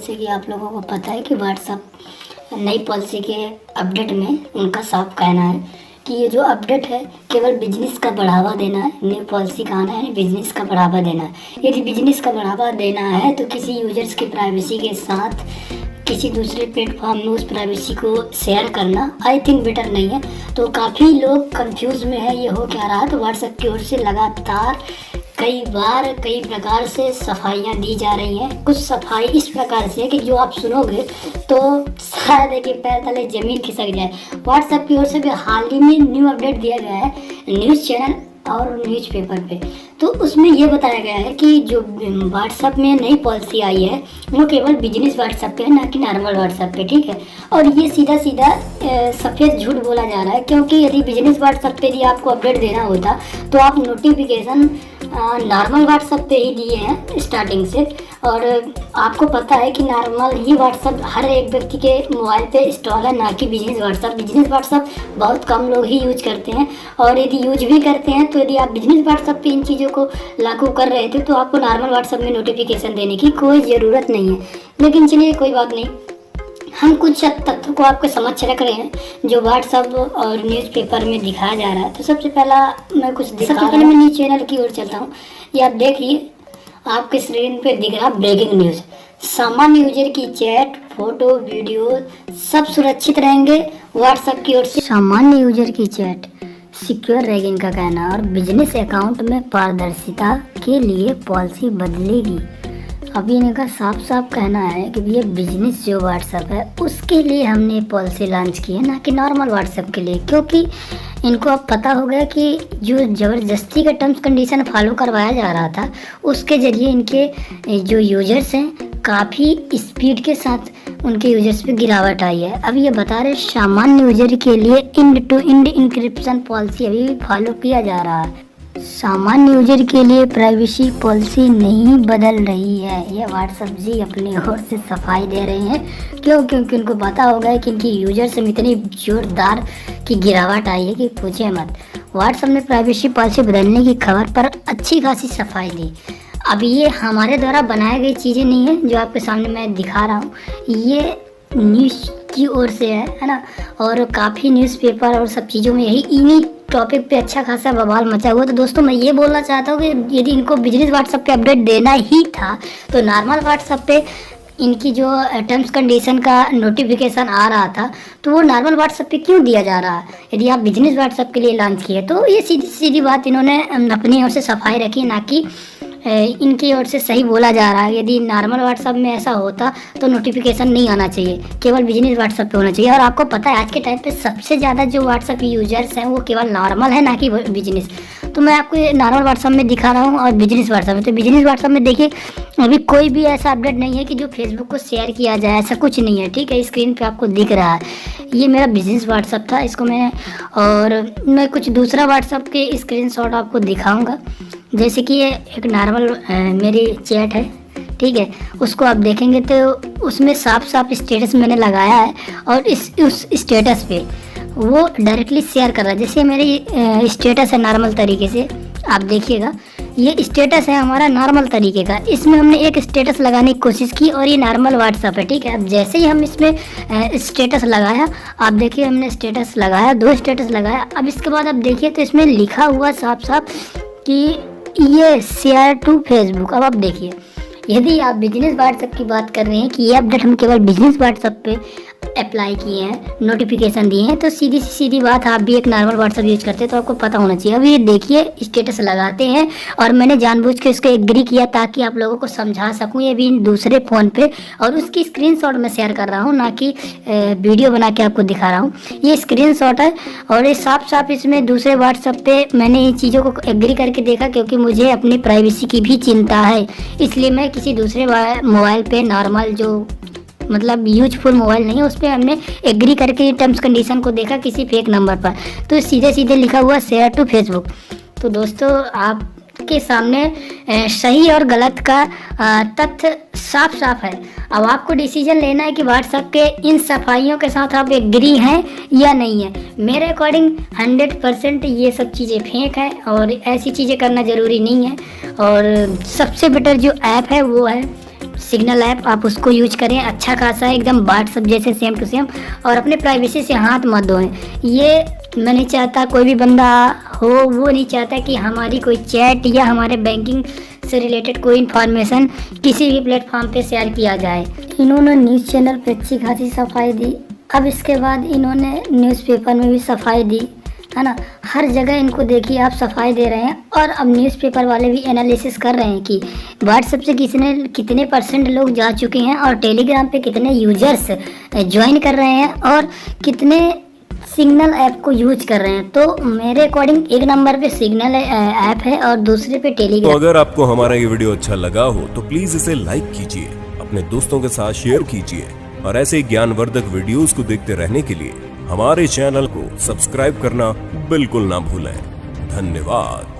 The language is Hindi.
जैसे कि आप लोगों को पता है कि व्हाट्सअप नई पॉलिसी के अपडेट में उनका साफ कहना है कि ये जो अपडेट है केवल बिजनेस का बढ़ावा देना है। न्यू पॉलिसी का आना है बिजनेस का बढ़ावा देना है। यदि बिजनेस का बढ़ावा देना है तो किसी यूजर्स की प्राइवेसी के साथ किसी दूसरे प्लेटफॉर्म में उस प्राइवेसी को शेयर करना आई थिंक बेटर नहीं है। तो काफ़ी लोग कंफ्यूज में है ये हो क्या रहा है। तो व्हाट्सएप की ओर से लगातार कई बार कई प्रकार से सफाइयाँ दी जा रही हैं। कुछ सफाई इस प्रकार से कि जो आप सुनोगे तो शायद है कि पैर तले ज़मीन खिसक जाए। व्हाट्सएप की ओर से भी हाल ही में न्यू अपडेट दिया गया है न्यूज़ चैनल और न्यूज़पेपर पे। तो उसमें ये बताया गया है कि जो व्हाट्सएप में नई पॉलिसी आई है वो केवल बिजनेस व्हाट्सएप पे है, ना कि नॉर्मल व्हाट्सएप पे, ठीक है। और ये सीधा सीधा सफ़ेद झूठ बोला जा रहा है, क्योंकि यदि बिजनेस व्हाट्सएप पे यदि आपको अपडेट देना होता तो आप नोटिफिकेशन नॉर्मल व्हाट्सएप पे ही दिए हैं स्टार्टिंग से। और आपको पता है कि नॉर्मल ही व्हाट्सएप हर एक व्यक्ति के मोबाइल पे इंस्टॉल है, ना कि बिजनेस व्हाट्सएप। बिजनेस व्हाट्सएप बहुत कम लोग ही यूज करते हैं, और यदि यूज भी करते हैं तो यदि आप बिजनेस व्हाट्सएप पे इन चीज़ों को लागू कर रहे थे तो आपको नॉर्मल व्हाट्सएप में नोटिफिकेशन देने की कोई ज़रूरत नहीं है। लेकिन चलिए कोई बात नहीं, हम कुछ तथ्यों को आपके समक्ष रख रहे हैं जो व्हाट्सएप और न्यूज़पेपर में दिखाया जा रहा है। तो सबसे पहला मैं कुछ सबसे पहले मैं न्यूज़ चैनल की ओर चलता हूँ। ये आप देखिए, आपके स्क्रीन पे दिख रहा ब्रेकिंग न्यूज़। सामान्य यूजर की चैट, फोटो, वीडियो सब सुरक्षित रहेंगे व्हाट्सएप की ओर से। सामान्य यूजर की चैट सिक्योर रहेगी का कहना, और बिजनेस अकाउंट में पारदर्शिता के लिए पॉलिसी बदलेगी। अभी इनका साफ साफ कहना है कि भैया बिजनेस जो व्हाट्सएप है उसके लिए हमने पॉलिसी लॉन्च की है, ना कि नॉर्मल व्हाट्सएप के लिए। क्योंकि इनको अब पता हो गया कि जो ज़बरदस्ती का टर्म्स कंडीशन फॉलो करवाया जा रहा था उसके ज़रिए इनके जो यूजर्स हैं काफ़ी स्पीड के साथ उनके यूजर्स पे गिरावट आई है। अब ये बता रहे सामान्य यूजर के लिए end to end encryption policy अभी भी फॉलो किया जा रहा है। सामान्य यूजर के लिए प्राइवेसी पॉलिसी नहीं बदल रही है। ये व्हाट्सएप जी अपनी ओर से सफाई दे रहे हैं। क्योंकि उनको पता होगा कि इनकी यूजर्स में इतनी जोरदार की गिरावट आई है कि पूछे मत। व्हाट्सएप ने प्राइवेसी पॉलिसी बदलने की खबर पर अच्छी खासी सफाई दी। अब ये हमारे द्वारा बनाई गई चीज़ें नहीं है जो आपके सामने मैं दिखा रहा हूँ, ये न्यूज़ की ओर से है ना। और काफ़ी न्यूज़पेपर और सब चीज़ों में यही इन्हीं टॉपिक पे अच्छा खासा बवाल मचा हुआ। तो दोस्तों मैं ये बोलना चाहता हूँ कि यदि इनको बिजनेस व्हाट्सएप पे अपडेट देना ही था तो नॉर्मल व्हाट्सएप पे इनकी जो टर्म्स कंडीशन का नोटिफिकेशन आ रहा था तो वो नॉर्मल व्हाट्सएप पे क्यों दिया जा रहा है। यदि आप बिजनेस व्हाट्सएप के लिए लॉन्च किए तो ये सीधी सीधी बात इन्होंने अपनी ओर से सफाई रखी, ना कि इनकी ओर से सही बोला जा रहा है। यदि नॉर्मल व्हाट्सएप में ऐसा होता तो नोटिफिकेशन नहीं आना चाहिए, केवल बिजनेस व्हाट्सएप पे होना चाहिए। और आपको पता है आज के टाइम पे सबसे ज़्यादा जो व्हाट्सएप यूजर्स हैं वो केवल नॉर्मल है, ना कि बिजनेस। तो मैं आपको नॉर्मल व्हाट्सएप में दिखा रहा हूँ और बिजनेस व्हाट्सएप में। तो बिजनेस व्हाट्सएप में देखिए अभी कोई भी ऐसा अपडेट नहीं है कि जो फेसबुक को शेयर किया जाए, ऐसा कुछ नहीं है, ठीक है। स्क्रीन पे आपको दिख रहा है ये मेरा बिजनेस व्हाट्सएप था, इसको मैंने, और मैं कुछ दूसरा व्हाट्सएप के स्क्रीनशॉट आपको दिखाऊंगा। जैसे कि ये एक नॉर्मल मेरी चैट है, ठीक है, उसको आप देखेंगे तो उसमें साफ साफ स्टेटस मैंने लगाया है और उस स्टेटस पे वो डायरेक्टली शेयर कर रहा है। जैसे मेरी स्टेटस है नॉर्मल तरीके से, आप देखिएगा ये स्टेटस है हमारा नॉर्मल तरीके का। इसमें हमने एक स्टेटस लगाने की कोशिश की और ये नॉर्मल व्हाट्सएप है, ठीक है। अब जैसे ही हम इसमें स्टेटस लगाया, आप देखिए हमने स्टेटस लगाया, 2 स्टेटस लगाया। अब इसके बाद आप देखिए तो इसमें लिखा हुआ साफ साफ कि ये शेयर टू फेसबुक। अब आप देखिए यदि आप बिजनेस व्हाट्सएप की बात कर रहे हैं कि ये अपडेट हम केवल बिजनेस व्हाट्सएप पे अप्लाई किए हैं, नोटिफिकेशन दिए हैं, तो सीधी सीधी बात आप भी एक नॉर्मल व्हाट्सएप यूज करते हैं तो आपको पता होना चाहिए। अब ये देखिए स्टेटस लगाते हैं और मैंने जानबूझ के इसको एग्री किया ताकि आप लोगों को समझा सकूं। ये भी दूसरे फ़ोन पे और उसकी स्क्रीनशॉट मैं शेयर कर रहा हूं, ना कि वीडियो बना के आपको दिखा रहा हूं। ये स्क्रीनशॉट है और ये साफ साफ इसमें दूसरे व्हाट्सएप पे मैंने इन चीज़ों को एग्री करके देखा, क्योंकि मुझे अपनी प्राइवेसी की भी चिंता है। इसलिए मैं किसी दूसरे मोबाइल पे नॉर्मल जो मतलब यूजफुल मोबाइल नहीं है उस पर हमने एग्री करके टर्म्स कंडीशन को देखा किसी फेक नंबर पर, तो सीधे सीधे लिखा हुआ शेयर टू फेसबुक। तो दोस्तों आपके सामने सही और गलत का तथ्य साफ साफ है। अब आपको डिसीजन लेना है कि व्हाट्सएप के इन सफाइयों के साथ आप एग्री हैं या नहीं है। मेरे अकॉर्डिंग 100% ये सब चीज़ें फेक है और ऐसी चीज़ें करना ज़रूरी नहीं है। और सबसे बेटर जो ऐप है वो है सिग्नल ऐप आप उसको यूज करें, अच्छा खासा है एकदम व्हाट्सअप जैसे सेम टू सेम, और अपने प्राइवेसी से हाथ मत धोएं। ये मैं नहीं चाहता, कोई भी बंदा हो वो नहीं चाहता कि हमारी कोई चैट या हमारे बैंकिंग से रिलेटेड कोई इन्फॉर्मेशन किसी भी प्लेटफॉर्म पे शेयर किया जाए। इन्होंने न्यूज़ चैनल पे अच्छी खासी सफाई दी, अब इसके बाद इन्होंने न्यूज़पेपर में भी सफाई दी, है ना। हर जगह इनको देखिए आप सफाई दे रहे हैं, और अब न्यूज़पेपर वाले भी एनालिसिस कर रहे हैं कि व्हाट्सएप से कितने % लोग जा चुके हैं, और टेलीग्राम पे कितने यूजर्स ज्वाइन कर रहे हैं, और कितने सिग्नल ऐप को यूज कर रहे हैं। तो मेरे अकॉर्डिंग एक नंबर पे सिग्नल ऐप है और दूसरे पे टेलीग्राम। तो अगर आपको हमारा ये वीडियो अच्छा लगा हो तो प्लीज इसे लाइक कीजिए, अपने दोस्तों के साथ शेयर कीजिए, और ऐसे ज्ञानवर्धक वीडियोस को देखते रहने के लिए हमारे चैनल को सब्सक्राइब करना बिल्कुल ना भूलें। धन्यवाद।